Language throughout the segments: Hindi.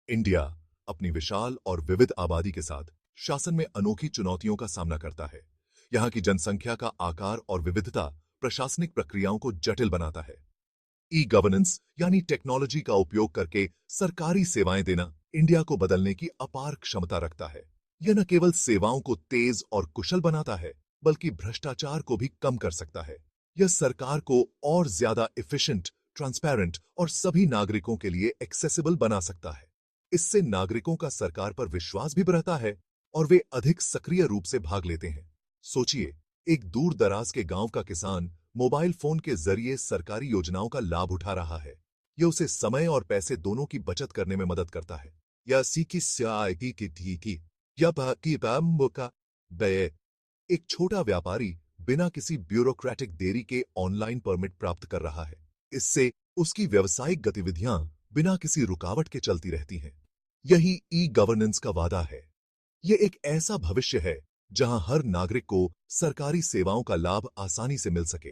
इंडिया अपनी विशाल और विविध आबादी के साथ शासन में अनोखी चुनौतियों का सामना करता है। यहाँ की जनसंख्या का आकार और विविधता प्रशासनिक प्रक्रियाओं को जटिल बनाता है। ई गवर्नेंस यानी टेक्नोलॉजी का उपयोग करके सरकारी सेवाएं देना इंडिया को बदलने की अपार क्षमता रखता है। यह न केवल सेवाओं को तेज और कुशल बनाता है, बल्कि भ्रष्टाचार को भी कम कर सकता है। यह सरकार को और ज्यादा एफिशिएंट, ट्रांसपेरेंट और सभी नागरिकों के लिए एक्सेसिबल बना सकता है। इससे नागरिकों का सरकार पर विश्वास भी बढ़ता है और वे अधिक सक्रिय रूप से भाग लेते हैं। सोचिए, एक दूर दराज के गांव का किसान मोबाइल फोन के जरिए सरकारी योजनाओं का लाभ उठा रहा है। यह उसे समय और पैसे दोनों की बचत करने में मदद करता है। या सीखी स्याई की ठीक या बाकी का बे एक छोटा व्यापारी बिना किसी ब्यूरोक्रेटिक देरी के ऑनलाइन परमिट प्राप्त कर रहा है। इससे उसकी व्यावसायिक गतिविधियां बिना किसी रुकावट के चलती रहती हैं। यही ई गवर्नेंस का वादा है। यह एक ऐसा भविष्य है जहां हर नागरिक को सरकारी सेवाओं का लाभ आसानी से मिल सके।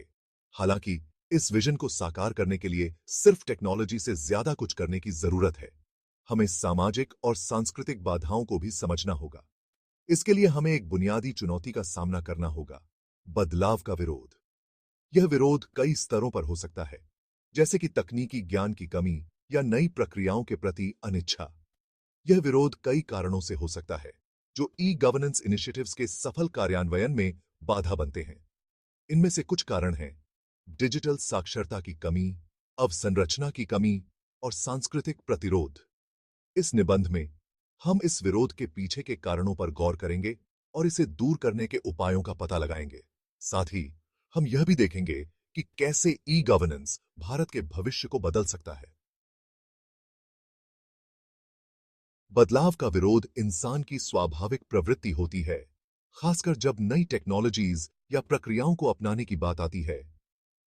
हालांकि इस विजन को साकार करने के लिए सिर्फ टेक्नोलॉजी से ज्यादा कुछ करने की जरूरत है। हमें सामाजिक और सांस्कृतिक बाधाओं को भी समझना होगा। इसके लिए हमें एक बुनियादी चुनौती का सामना करना होगा: बदलाव का विरोध। यह विरोध कई स्तरों पर हो सकता है, जैसे कि तकनीकी ज्ञान की कमी या नई प्रक्रियाओं के प्रति अनिच्छा। यह विरोध कई कारणों से हो सकता है, जो ई गवर्नेंस इनिशिएटिव्स के सफल कार्यान्वयन में बाधा बनते हैं। इनमें से कुछ कारण हैं: डिजिटल साक्षरता की कमी, अवसंरचना की कमी और सांस्कृतिक प्रतिरोध। इस निबंध में हम इस विरोध के पीछे के कारणों पर गौर करेंगे और इसे दूर करने के उपायों का पता लगाएंगे। साथ ही हम यह भी देखेंगे कि कैसे ई गवर्नेंस भारत के भविष्य को बदल सकता है। बदलाव का विरोध इंसान की स्वाभाविक प्रवृत्ति होती है, खासकर जब नई टेक्नोलॉजीज या प्रक्रियाओं को अपनाने की बात आती है।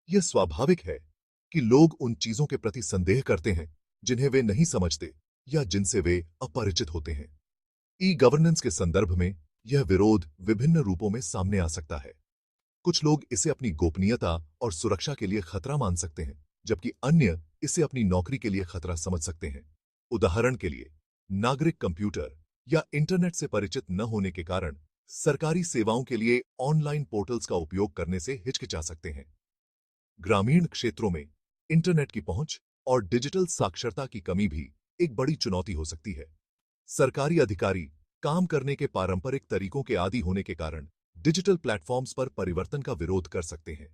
यह स्वाभाविक है कि लोग उन चीजों के प्रति संदेह करते हैं जिन्हें वे नहीं समझते या जिनसे वे अपरिचित होते हैं। ई गवर्नेंस के संदर्भ में यह विरोध विभिन्न रूपों में सामने आ सकता है। कुछ लोग इसे अपनी गोपनीयता और सुरक्षा के लिए खतरा मान सकते हैं, जबकि अन्य इसे अपनी नौकरी के लिए खतरा समझ सकते हैं। उदाहरण के लिए, नागरिक कंप्यूटर या इंटरनेट से परिचित न होने के कारण सरकारी सेवाओं के लिए ऑनलाइन पोर्टल्स का उपयोग करने से हिचकिचा सकते हैं। ग्रामीण क्षेत्रों में इंटरनेट की पहुंच और डिजिटल साक्षरता की कमी भी एक बड़ी चुनौती हो सकती है। सरकारी अधिकारी काम करने के पारंपरिक तरीकों के आदी होने के कारण डिजिटल प्लेटफॉर्म्स पर परिवर्तन का विरोध कर सकते हैं।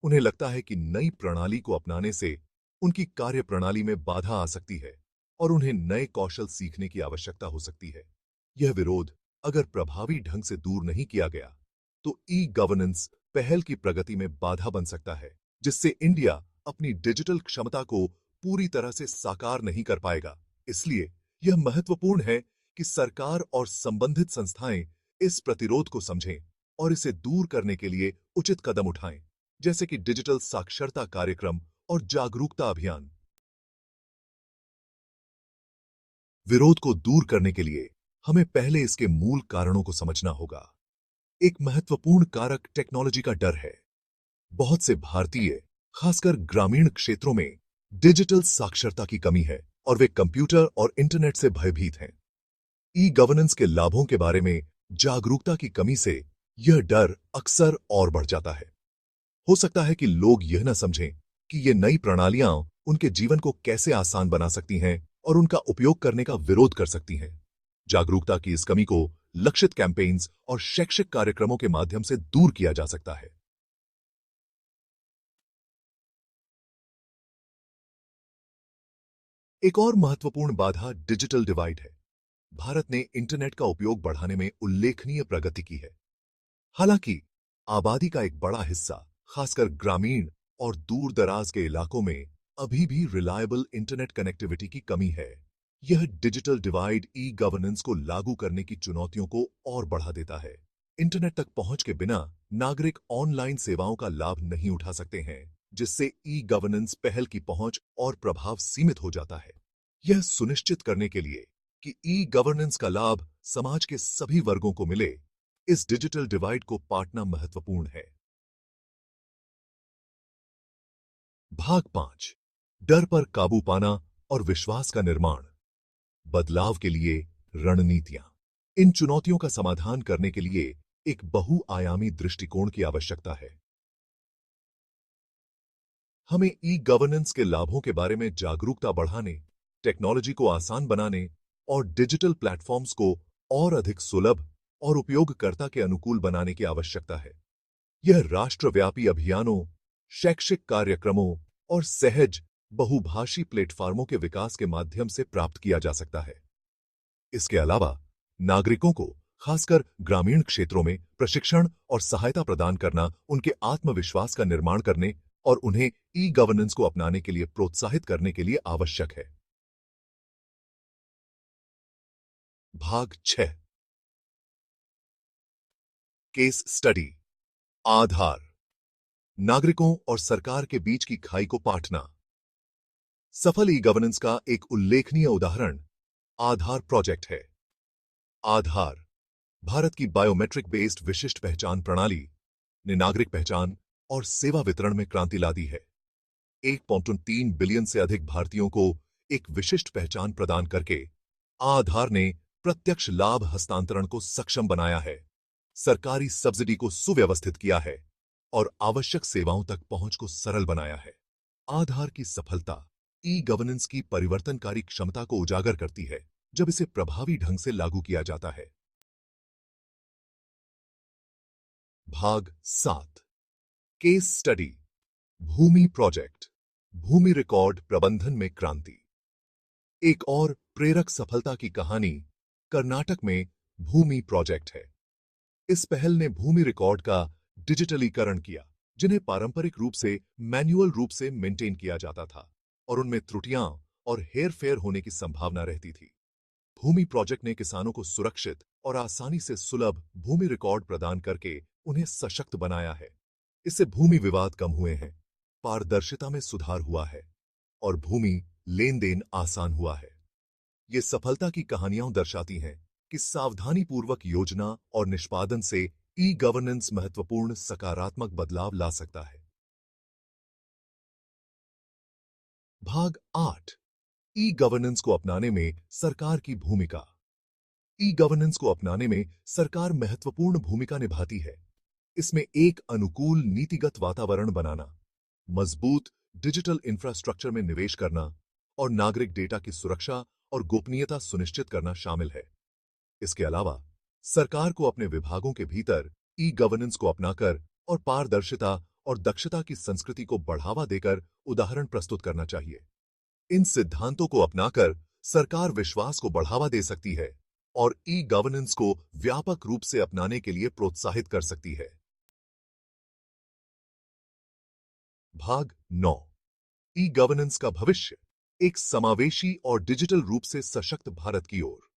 उन्हें लगता है कि नई प्रणाली को अपनाने से उनकी कार्यप्रणाली में बाधा आ सकती है और उन्हें नए कौशल सीखने की आवश्यकता हो सकती है। यह विरोध अगर प्रभावी ढंग से दूर नहीं किया गया, तो ई गवर्नेंस पहल की प्रगति में बाधा बन सकता है, जिससे इंडिया अपनी डिजिटल क्षमता को पूरी तरह से साकार नहीं कर पाएगा। इसलिए यह महत्वपूर्ण है कि सरकार और संबंधित संस्थाएं इस प्रतिरोध को समझें और इसे दूर करने के लिए उचित कदम उठाएं, जैसे कि डिजिटल साक्षरता कार्यक्रम और जागरूकता अभियान। विरोध को दूर करने के लिए हमें पहले इसके मूल कारणों को समझना होगा। एक महत्वपूर्ण कारक टेक्नोलॉजी का डर है। बहुत से भारतीय, खासकर ग्रामीण क्षेत्रों में डिजिटल साक्षरता की कमी है और वे कंप्यूटर और इंटरनेट से भयभीत हैं। ई गवर्नेंस के लाभों के बारे में जागरूकता की कमी से यह डर अक्सर और बढ़ जाता है। हो सकता है कि लोग यह न समझें कि ये नई प्रणालियां उनके जीवन को कैसे आसान बना सकती हैं और उनका उपयोग करने का विरोध कर सकती हैं। जागरूकता की इस कमी को लक्षित कैंपेन्स और शैक्षिक कार्यक्रमों के माध्यम से दूर किया जा सकता है। एक और महत्वपूर्ण बाधा डिजिटल डिवाइड है। भारत ने इंटरनेट का उपयोग बढ़ाने में उल्लेखनीय प्रगति की है। हालांकि आबादी का एक बड़ा हिस्सा, खासकर ग्रामीण और दूर दराज के इलाकों में, अभी भी रिलायबल इंटरनेट कनेक्टिविटी की कमी है। यह डिजिटल डिवाइड ई गवर्नेंस को लागू करने की चुनौतियों को और बढ़ा देता है। इंटरनेट तक पहुंच के बिना नागरिक ऑनलाइन सेवाओं का लाभ नहीं उठा सकते हैं, जिससे ई गवर्नेंस पहल की पहुंच और प्रभाव सीमित हो जाता है। यह सुनिश्चित करने के लिए कि ई गवर्नेंस का लाभ समाज के सभी वर्गों को मिले, इस डिजिटल डिवाइड को पाटना महत्वपूर्ण है। भाग 5: डर पर काबू पाना और विश्वास का निर्माण। बदलाव के लिए रणनीतियां। इन चुनौतियों का समाधान करने के लिए एक बहुआयामी दृष्टिकोण की आवश्यकता है। हमें ई गवर्नेंस के लाभों के बारे में जागरूकता बढ़ाने, टेक्नोलॉजी को आसान बनाने और डिजिटल प्लेटफॉर्म्स को और अधिक सुलभ और उपयोगकर्ता के अनुकूल बनाने की आवश्यकता है। यह राष्ट्रव्यापी अभियानों, शैक्षिक कार्यक्रमों और सहज बहुभाषी प्लेटफॉर्मों के विकास के माध्यम से प्राप्त किया जा सकता है। इसके अलावा नागरिकों को, खासकर ग्रामीण क्षेत्रों में, प्रशिक्षण और सहायता प्रदान करना उनके आत्मविश्वास का निर्माण करने और उन्हें ई गवर्नेंस को अपनाने के लिए प्रोत्साहित करने के लिए आवश्यक है। भाग 6, केस स्टडी। आधार। नागरिकों और सरकार के बीच की खाई को पाटना। सफल ई गवर्नेंस का एक उल्लेखनीय उदाहरण आधार प्रोजेक्ट है। आधार, भारत की बायोमेट्रिक बेस्ड विशिष्ट पहचान प्रणाली, ने नागरिक पहचान और सेवा वितरण में क्रांति ला दी है। 1.3 बिलियन से अधिक भारतीयों को एक विशिष्ट पहचान प्रदान करके आधार ने प्रत्यक्ष लाभ हस्तांतरण को सक्षम बनाया है, सरकारी सब्सिडी को सुव्यवस्थित किया है और आवश्यक सेवाओं तक पहुंच को सरल बनाया है। आधार की सफलता ई गवर्नेंस की परिवर्तनकारी क्षमता को उजागर करती है जब इसे प्रभावी ढंग से लागू किया जाता है। भाग 7, केस स्टडी। भूमि प्रोजेक्ट। भूमि रिकॉर्ड प्रबंधन में क्रांति। एक और प्रेरक सफलता की कहानी कर्नाटक में भूमि प्रोजेक्ट है। इस पहल ने भूमि रिकॉर्ड का डिजिटलीकरण किया, जिन्हें पारंपरिक रूप से मैन्युअल रूप से मेंटेन किया जाता था और उनमें त्रुटियां और हेरफेर होने की संभावना रहती थी। भूमि प्रोजेक्ट ने किसानों को सुरक्षित और आसानी से सुलभ भूमि रिकॉर्ड प्रदान करके उन्हें सशक्त बनाया है। इससे भूमि विवाद कम हुए हैं, पारदर्शिता में सुधार हुआ है और भूमि लेन देन आसान हुआ है। ये सफलता की कहानियां दर्शाती हैं कि सावधानीपूर्वक योजना और निष्पादन से ई गवर्नेंस महत्वपूर्ण सकारात्मक बदलाव ला सकता है। भाग 8, ई गवर्नेंस को अपनाने में सरकार की भूमिका। ई गवर्नेंस को अपनाने में सरकार महत्वपूर्ण भूमिका निभाती है। इसमें एक अनुकूल नीतिगत वातावरण बनाना, मजबूत डिजिटल इंफ्रास्ट्रक्चर में निवेश करना और नागरिक डेटा की सुरक्षा और गोपनीयता सुनिश्चित करना शामिल है। इसके अलावा सरकार को अपने विभागों के भीतर ई गवर्नेंस को अपनाकर और पारदर्शिता और दक्षता की संस्कृति को बढ़ावा देकर उदाहरण प्रस्तुत करना चाहिए। इन सिद्धांतों को अपनाकर सरकार विश्वास को बढ़ावा दे सकती है और ई गवर्नेंस को व्यापक रूप से अपनाने के लिए प्रोत्साहित कर सकती है। भाग 9, ई गवर्नेंस का भविष्य। एक समावेशी और डिजिटल रूप से सशक्त भारत की ओर।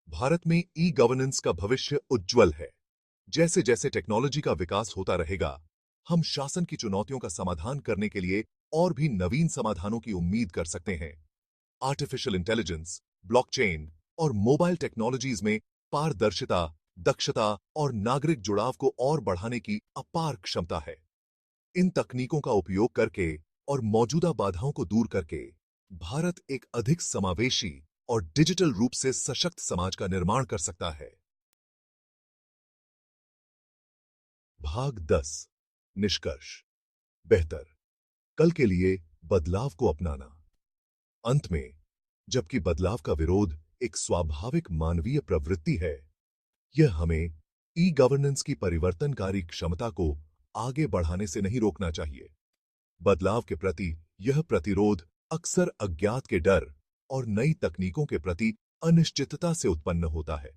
भारत में ई गवर्नेंस का भविष्य उज्जवल है। जैसे जैसे टेक्नोलॉजी का विकास होता रहेगा, हम शासन की चुनौतियों का समाधान करने के लिए और भी नवीन समाधानों की उम्मीद कर सकते हैं। आर्टिफिशियल इंटेलिजेंस, ब्लॉकचेन और मोबाइल टेक्नोलॉजीज में पारदर्शिता, दक्षता और नागरिक जुड़ाव को और बढ़ाने की अपार क्षमता है। इन तकनीकों का उपयोग करके और मौजूदा बाधाओं को दूर करके भारत एक अधिक समावेशी और डिजिटल रूप से सशक्त समाज का निर्माण कर सकता है। भाग 10, निष्कर्ष। बेहतर कल के लिए बदलाव को अपनाना। अंत में, जबकि बदलाव का विरोध एक स्वाभाविक मानवीय प्रवृत्ति है, यह हमें ई गवर्नेंस की परिवर्तनकारी क्षमता को आगे बढ़ाने से नहीं रोकना चाहिए। बदलाव के प्रति यह प्रतिरोध अक्सर अज्ञात के डर और नई तकनीकों के प्रति अनिश्चितता से उत्पन्न होता है।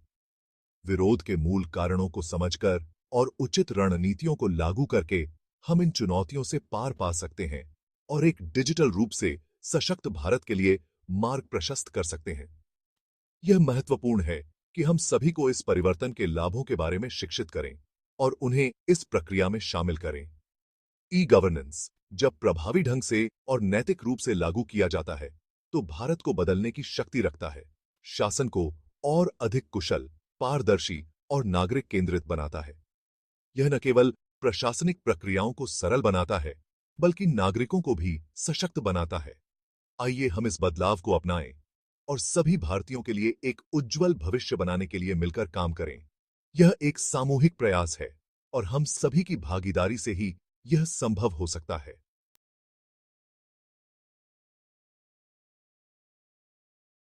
विरोध के मूल कारणों को समझकर और उचित रणनीतियों को लागू करके हम इन चुनौतियों से पार पा सकते हैं और एक डिजिटल रूप से सशक्त भारत के लिए मार्ग प्रशस्त कर सकते हैं। यह महत्वपूर्ण है कि हम सभी को इस परिवर्तन के लाभों के बारे में शिक्षित करें और उन्हें इस प्रक्रिया में शामिल करें। ई गवर्नेंस जब प्रभावी ढंग से और नैतिक रूप से लागू किया जाता है, तो भारत को बदलने की शक्ति रखता है, शासन को और अधिक कुशल, पारदर्शी और नागरिक केंद्रित बनाता है। यह न केवल प्रशासनिक प्रक्रियाओं को सरल बनाता है, बल्कि नागरिकों को भी सशक्त बनाता है। आइए हम इस बदलाव को अपनाएं और सभी भारतीयों के लिए एक उज्जवल भविष्य बनाने के लिए मिलकर काम करें। यह एक सामूहिक प्रयास है और हम सभी की भागीदारी से ही यह संभव हो सकता है।